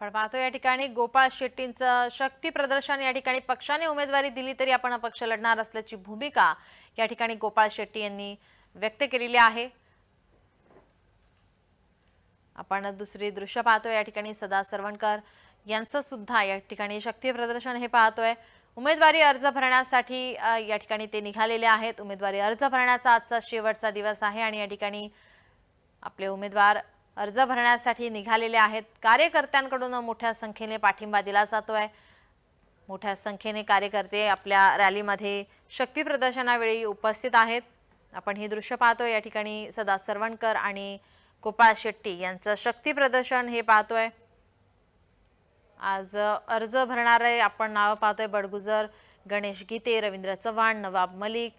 आपण पाहतो या ठिकाणी गोपाळ शेट्टींचं शक्ती प्रदर्शन या ठिकाणी पक्षाने उमेदवारी दिली तरी आपण अपक्ष लढणार असल्याची भूमिका या ठिकाणी गोपाळ शेट्टी यांनी व्यक्त केलेली आहे। आपण दुसरी दृश्य पाहतोय या ठिकाणी सदा सरवणकर यांचं सुद्धा या ठिकाणी शक्ती प्रदर्शन हे पाहतोय। उमेदवारी अर्ज भरण्यासाठी या ठिकाणी ते निघालेले आहेत। उमेदवारी अर्ज भरण्याचा आजचा शेवटचा दिवस आहे आणि या ठिकाणी आपले उमेदवार अर्ज भरण्यासाठी निघालेले आहेत। कार्यकर्त्यांकडून मोठ्या संख्येने पाठिंबा दिला जातोय। मोठ्या संख्येने कार्यकर्ते आपल्या रॅलीमध्ये शक्ती प्रदर्शनावेळी उपस्थित आहेत। आपण ही दृश्य पाहतोय या ठिकाणी सदा सरवणकर आणि गोपाळ शेट्टी यांचं शक्ती प्रदर्शन हे पाहतोय। आज अर्ज भरणारे आपण नाव पाहतोय बडगुजर, गणेश गीते, रवींद्र चव्हाण, नवाब मलिक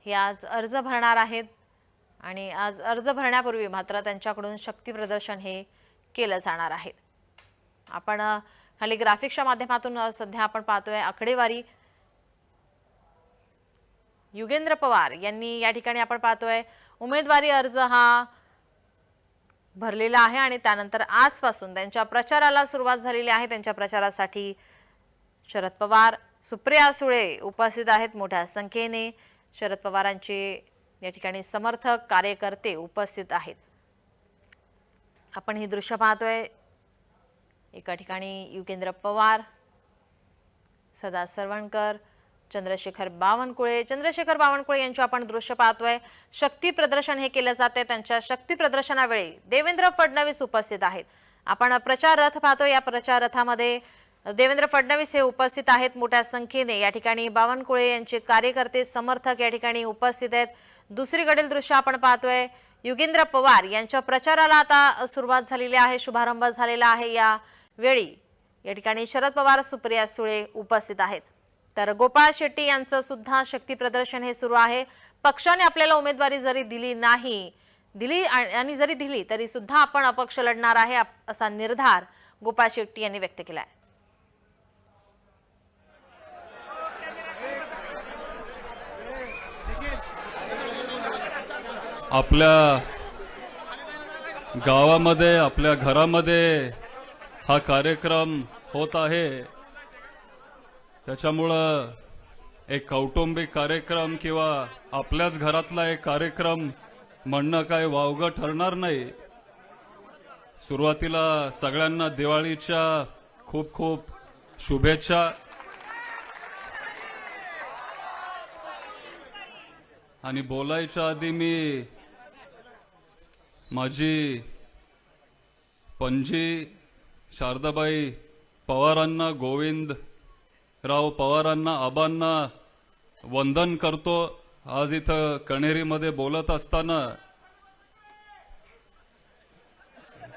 हे आज अर्ज भरणार आहेत आणि आज अर्ज भरण्यापूर्वी मात्र त्यांच्याकडून शक्ती प्रदर्शन हे केलं जाणार आहे। आपण खाली ग्राफिक्सच्या माध्यमातून सध्या आपण पाहतोय आकडेवारी। युगेंद्र पवार यांनी या ठिकाणी आपण पाहतोय उमेदवारी अर्ज हा भरलेला आहे आणि त्यानंतर आजपासून त्यांच्या प्रचाराला सुरुवात झालेली आहे। त्यांच्या प्रचारासाठी शरद पवार, सुप्रिया सुळे उपस्थित आहेत। मोठ्या संख्येने शरद पवारांचे या ठिकाणी समर्थक कार्यकर्ते उपस्थित आहेत। आपण ही दृश्य पाहतोय एका ठिकाणी युगेंद्र पवार, सदा सरवणकर, चंद्रशेखर बावनकुळे यांचे आपण दृश्य पाहतोय। शक्ती प्रदर्शन हे केले जाते। त्यांच्या शक्ती प्रदर्शनावेळी देवेंद्र फडणवीस उपस्थित आहेत। आपण प्रचार रथ पाहतोय। या प्रचार रथामध्ये देवेंद्र फडणवीस हे उपस्थित आहेत। मोठ्या संख्येने या ठिकाणी बावनकुळे यांचे कार्यकर्ते समर्थक या ठिकाणी उपस्थित आहेत। दुसरीकडील दृश्य आपण पाहतोय युगेंद्र पवार यांच्या प्रचाराला आता सुरुवात झालेली आहे, शुभारंभ झालेला आहे। या वेळी या ठिकाणी शरद पवार, सुप्रिया सुळे उपस्थित आहेत। तर गोपाळ शेट्टी यांचं सुद्धा शक्ती प्रदर्शन हे सुरू आहे। पक्षाने आपल्याला उमेदवारी जरी दिली तरी सुद्धा आपण अपक्ष लढणार आहे असा निर्धार गोपाळ शेट्टी यांनी व्यक्त केला आहे। आपल्या गावामध्ये, आपल्या घरामध्ये हा कार्यक्रम होत आहे। त्याच्यामुळं एक कौटुंबिक कार्यक्रम किंवा आपल्याच घरातला एक कार्यक्रम म्हणणं काय वावगं ठरणार नाही। सुरुवातीला सगळ्यांना दिवाळीच्या खूप खूप शुभेच्छा। आणि बोलायच्या आधी मी माझी पणजी शारदाबाई पवारांना, गोविंदराव पवारांना, आबांना वंदन करतो। आज इथं कण्हेरीमध्ये बोलत असताना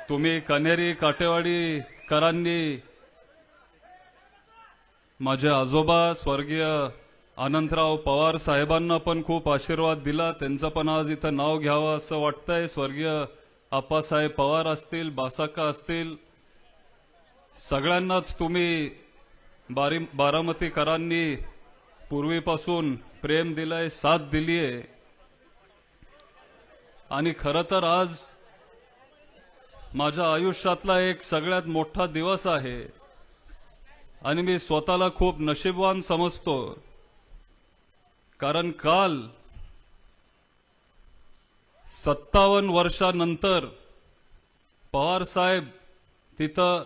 तुम्ही कण्हेरी काटेवाडीकरांनी माझे आजोबा स्वर्गीय अनंतराव पवार साहेबांना पण खूप आशीर्वाद दिला। त्यांचं पण आज इथं नाव घ्यावं असं वाटतंय। स्वर्गीय आप्पासाहेब पवार असतील, बासाका असतील, सगळ्यांनाच तुम्ही बारामतीकरांनी पूर्वीपासून प्रेम दिलंय, साथ दिलीये। आणि खरं तर आज माझ्या आयुष्यातला एक सगळ्यात मोठा दिवस आहे आणि मी स्वतःला खूप नशीबवान समजतो। कारण काल 57 वर्षानंतर पवार साहेब तिथं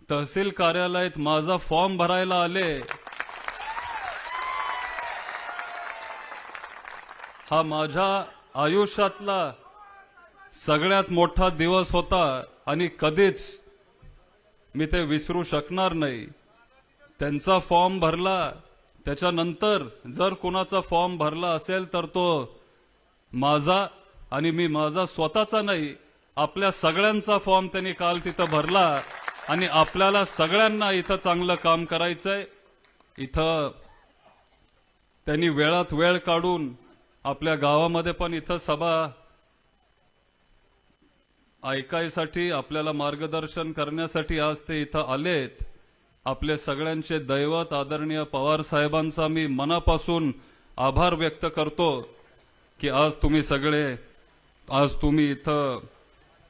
तहसील कार्यालयात माझा फॉर्म भरायला आले। हा माझ्या आयुष्यातला सगळ्यात मोठा दिवस होता आणि कधीच मी ते विसरू शकणार नाही। त्यांचा फॉर्म भरला, त्याच्यानंतर जर कुणाचा फॉर्म भरला असेल तर तो माझा आणि मी माझा स्वतःचा नाही, आपल्या सगळ्यांचा फॉर्म त्यांनी काल तिथं भरला। आणि आपल्याला सगळ्यांना इथं चांगलं काम करायचंय। इथं त्यांनी वेळात वेळ काढून आपल्या गावामध्ये पण इथं सभा ऐकायसाठी, आपल्याला मार्गदर्शन करण्यासाठी आज ते इथं आलेत। आपले सगळ्यांचे दैवत आदरणीय पवार साहेबांचा मी मनापासून आभार व्यक्त करतो की आज तुम्ही इथं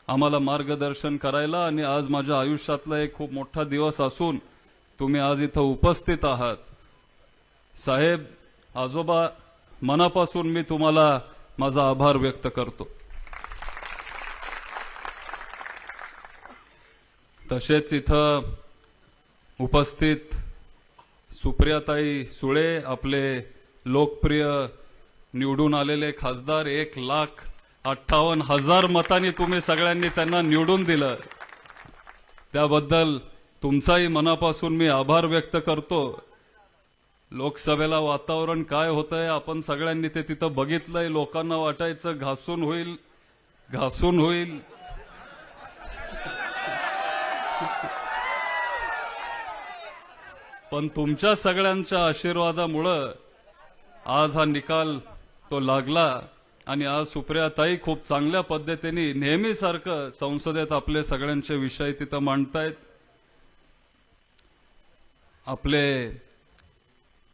आम्हाला मार्गदर्शन करायला आणि आज माझ्या आयुष्यातला एक खूप मोठा दिवस असून तुम्ही आज इथं उपस्थित आहात. साहेब, आजोबा, मनापासून मी तुम्हाला माझा आभार व्यक्त करतो. तसेच इथं उपस्थित सुप्रियाताई सुळे, आपले लोकप्रिय निवडून आलेले खासदार, 1,58,000 मतांनी तुम्ही सगळ्यांनी त्यांना निवडून दिलं. त्याबद्दल तुमचाही मनापासून मी आभार व्यक्त करतो. लोकसभेला वातावरण काय होतंय आपण सगळ्यांनी ते तिथं बघितलंय. लोकांना वाटायचं घासून होईल. पण तुमच्या सगळ्यांच्या आशीर्वादामुळं आज हा निकाल तो लागला आणि आज सुप्रियाताई खूप चांगल्या पद्धतीने नेहमीसारखं संसदेत आपले सगळ्यांचे विषय तिथं मांडतायत. आपले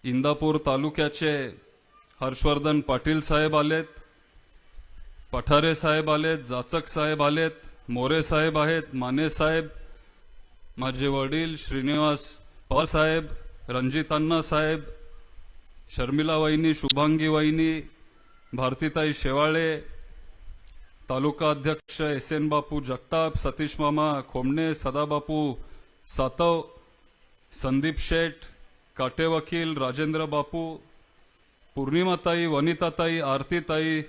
इंदापूर तालुक्याचे हर्षवर्धन पाटील साहेब आलेत, पठारे साहेब आलेत, जाचक साहेब आलेत, मोरे साहेब आहेत, माने साहेब, माझे वडील श्रीनिवास पवार साहेब, रणजितांना साहेब, शर्मिला वहिनी, शुभांगी वहिनी, भारतीताई शेवाळे, तालुका अध्यक्ष एस.एन. बापू जगताप, सतीश मामा खोमणे, सदाबापू सातव, संदीप शेठ, काटे वकील, राजेंद्र बापू, पूर्णिमाताई, वनिताताई, आरतीताई,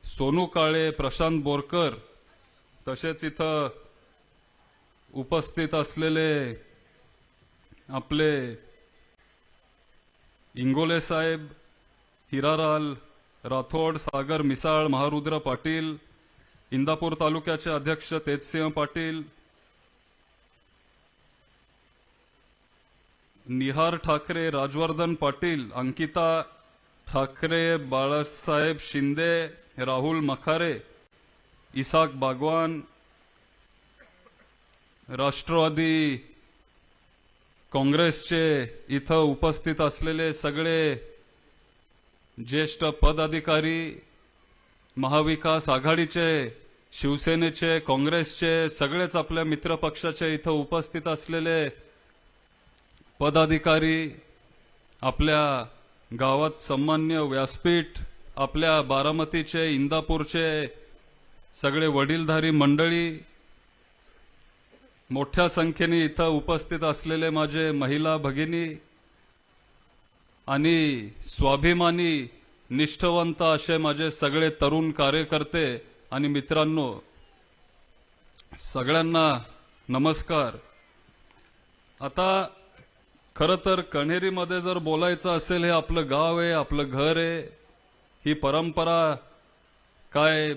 सोनू काळे, प्रशांत बोरकर, तसेच इथं उपस्थित असलेले आपले इंगोले साहेब, हिरालाल राठोड, सागर मिसाळ, महारुद्र पाटील, इंदापूर तालुक्याचे अध्यक्ष तेजसिंह पाटील, निहार ठाकरे, राजवर्धन पाटील, अंकिता ठाकरे, बाळासाहेब शिंदे, राहुल मखारे, इसाक बागवान, राष्ट्रवादी काँग्रेसचे इथं उपस्थित असलेले सगळे ज्येष्ठ पदाधिकारी, महाविकास आघाडीचे, शिवसेनेचे, काँग्रेसचे, सगळेच आपल्या मित्रपक्षाचे इथं उपस्थित असलेले पदाधिकारी, आपल्या गावात सन्मान्य व्यासपीठ, आपल्या बारामतीचे, इंदापूरचे सगळे वडीलधारी मंडळी, मोठ्या संख्येने इथं उपस्थित असलेले माझे महिला भगिनी आणि स्वाभिमानी निष्ठावंत असे माझे सगळे तरुण कार्यकर्ते आणि मित्रांनो, सगळ्यांना नमस्कार. आता खरं तर कण्हेरीमध्ये जर बोलायचं असेल, हे आपलं गाव आहे, आपलं घर आहे. ही परंपरा काय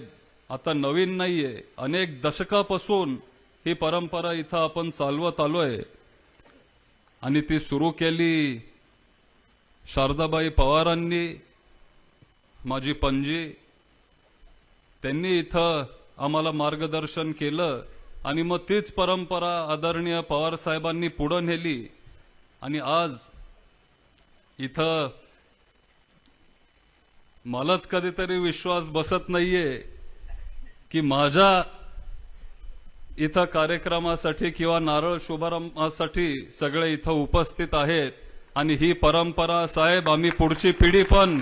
आता नवीन नाहीये. अनेक दशकापासून ही परंपरा इथं आपण चालवत आलोय आणि ती सुरू केली शारदाबाई पवारांनी, माझी पणजी. त्यांनी इथं आम्हाला मार्गदर्शन केलं आणि मग तीच परंपरा आदरणीय पवार साहेबांनी पुढे नेली आणि आज इथं मलाच कधीतरी विश्वास बसत नाहीये की माझ्या इथं कार्यक्रमासाठी किंवा नारळ शुभारंभासाठी सगळे इथं उपस्थित आहेत आणि ही परंपरा साहेब आम्ही पुढची पिढी पण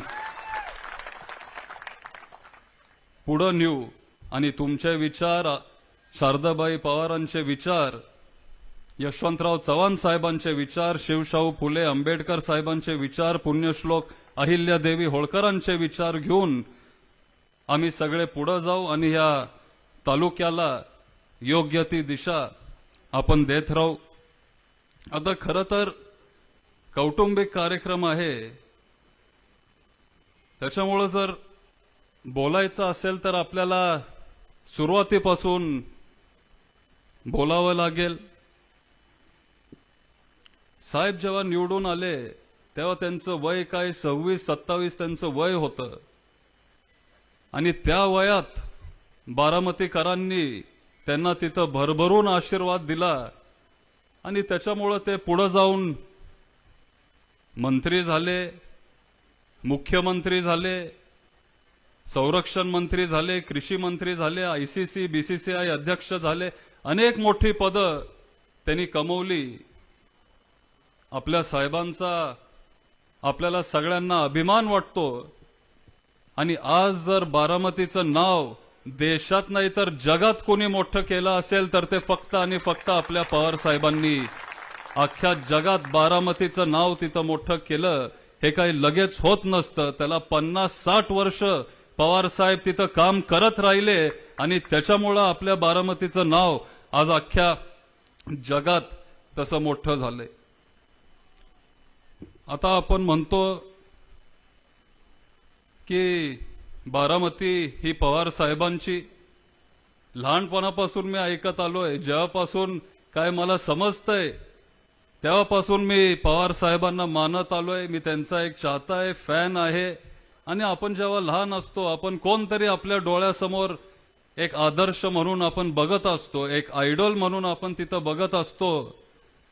पुढे नेऊ आणि तुमचे विचार, शारदाबाई पवारांचे विचार, यशवंतराव चव्हाण साहेबांचे विचार, शिवशाहू फुले आंबेडकर साहेबांचे विचार, पुण्यश्लोक अहिल्यादेवी होळकरांचे विचार घेऊन आम्ही सगळे पुढे जाऊ आणि या तालुक्याला योग्य ती दिशा आपण देत राहू. आता खरं तर कौटुंबिक कार्यक्रम आहे, त्याच्यामुळे जर बोलायचं असेल तर आपल्याला सुरुवातीपासून बोलावं लागेल. साहेब जेव्हा निवडून आले तेव्हा त्यांचं वय काय 26-27 त्यांचं वय होतं आणि त्या वयात बारामतीकरांनी त्यांना तिथं भरभरून आशीर्वाद दिला आणि त्याच्यामुळे ते पुढे जाऊन मंत्री झाले, मुख्यमंत्री झाले संरक्षण मंत्री झाले, कृषी मंत्री झाले, आयसीसी बीसीसीआय अध्यक्ष झाले, अनेक मोठी पदं त्यांनी कमवली. आपल्या साहेबांचा आपल्याला सगळ्यांना अभिमान वाटतो. आणि आज जर बारामतीचं नाव देशात नाही तर जगात कोणी मोठं केलं असेल तर ते फक्त आणि फक्त आपल्या पवार साहेबांनी. अख्ख्या जगात बारामतीचं नाव तिथं मोठं केलं हे काही लगेच होत नसतं. त्याला 50-60 वर्ष पवार साहेब तिथं काम करत राहिले आणि त्याच्यामुळं आपल्या बारामतीचं नाव आज अख्ख्या जगात तसं मोठं झालंय. आता आपण म्हणतो की बारामती ही पवार साहेबांची. लहानपणापासून मी ऐकत आलोय, जेव्हापासून काय मला समजतंय तेव्हापासून मी पवार साहेबांना मानत आलोय. मी त्यांचा एक चाहता आहे, फॅन आहे. आणि आपण जेव्हा लहान असतो आपण कोणतरी आपल्या डोळ्यासमोर एक आदर्श म्हणून आपण बघत असतो, एक आयडॉल म्हणून आपण तिथं बघत असतो.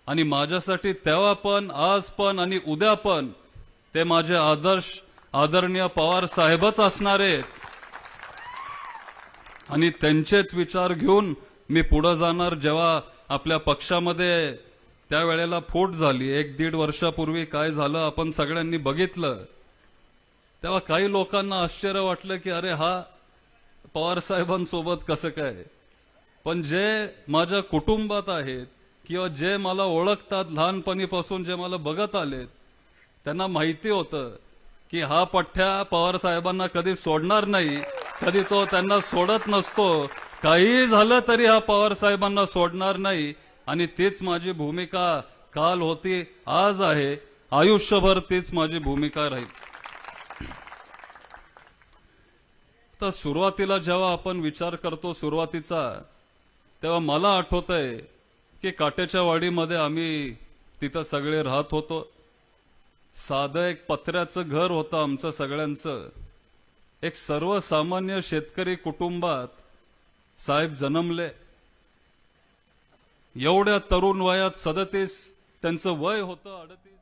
आणि माझ्यासाठी तेव्हा पण, आज पण आणि उद्या पण ते माझे आदर्श आदरणीय पवार साहेबच असणार आहेत. आणि त्यांचेच विचार घेऊन मी पुढे जाणार. जेव्हा आपल्या पक्षामध्ये त्यावेळेला फूट झाली 1-1.5 वर्षापूर्वी काय झालं आपण सगळ्यांनी बघितलं. तेव्हा काही लोकांना आश्चर्य वाटलं की अरे हा पवार साहेबांसोबत कसं काय. पण जे माझ्या कुटुंबात आहेत किंवा जे मला ओळखतात, लहानपणीपासून जे मला बघत आलेत, त्यांना माहिती होतं की हा पठ्ठ्या पवार साहेबांना कधी सोडणार नाही, कधी तो त्यांना सोडत नसतो. काही झालं तरी हा पवार साहेबांना सोडणार नाही. आणि तीच माझी भूमिका काल होती, आज आहे, आयुष्यभर तीच माझी भूमिका राहील. तर सुरुवातीला जेव्हा आपण विचार करतो सुरुवातीचा, तेव्हा मला आठवतंय की काटेच्या वाडीमध्ये आम्ही तिथं सगळे राहत होतो. साधं एक पत्र्याचं घर होतं आमचं सगळ्यांचं. एक सर्वसामान्य शेतकरी कुटुंबात साहेब जन्मले. एवढ्या तरुण वयात 37 त्यांचं वय होतं, 38.